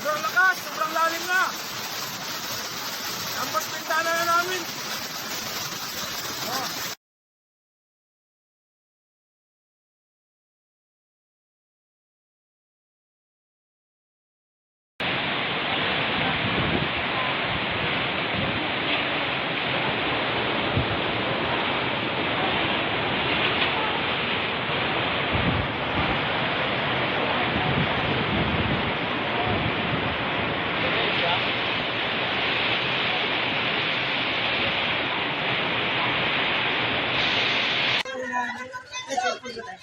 Sobrang lakas, sobrang lalim na. Lampas pintana na namin. Oh.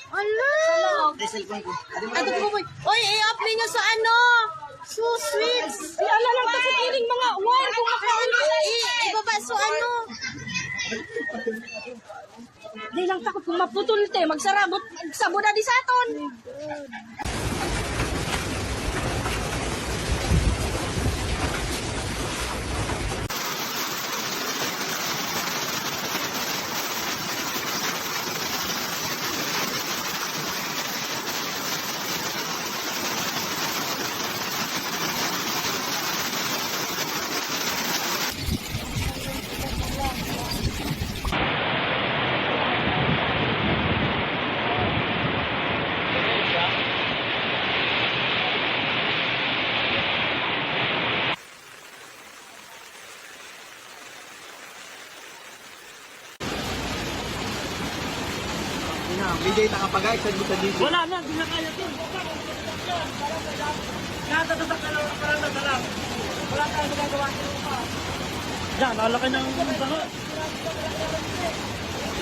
Ala! Ano po po? Oy, i-up ninyo sa ano? So sweet. Ala lang kasi piling mga wine kung makaon ko ibaba so ano? Di lang takot kung maputol te, magsarabot, magsabo na di sa aton. Bigay nakapagay sa dito. Wala na, hindi na kaya ito. Natatatak ka lang, parang natalang. Wala tayong magagawa sa lupa. Yan, lalaki ng baho.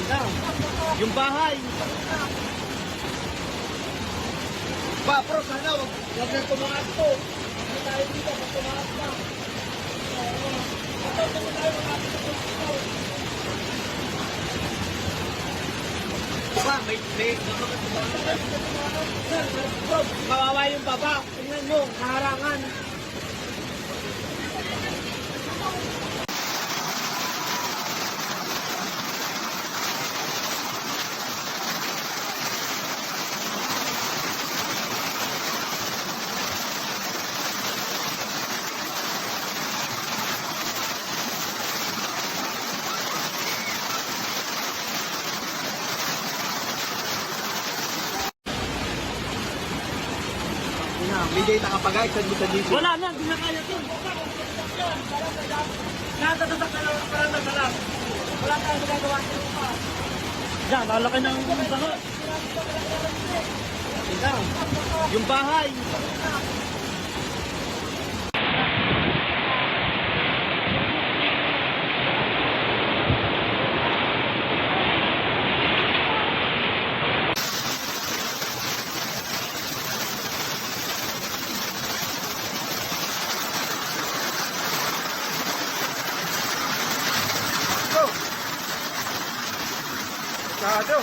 Yan, yung bahay. Ba, bro, sana wag na tumakas po. Hindi tayo dito, pag tumakas na. Ba, may kawawa yung baba. Tingnan mo, kaharangan. Bigay nakapagay sa dito. Wala na, hindi na kaya ito. Natatatak ka lang, parang natalang. Wala tayong magagawa sa lupa. Yan, lalaki ng baho. Yan, yung bahay. Masyado.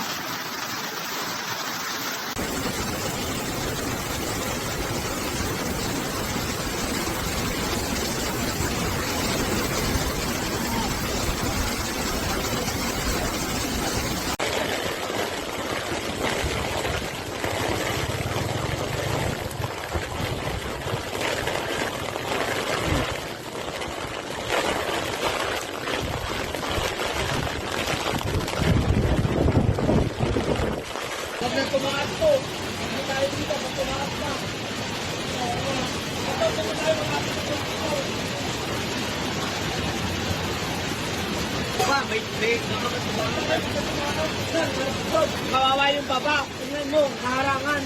Huwag na tumakas po. Hindi tayo dito, pag tumakas na. Ito, saan tayo makapit dito? Ba, may kawawa yung baba. Tingnan mo, kaharangan.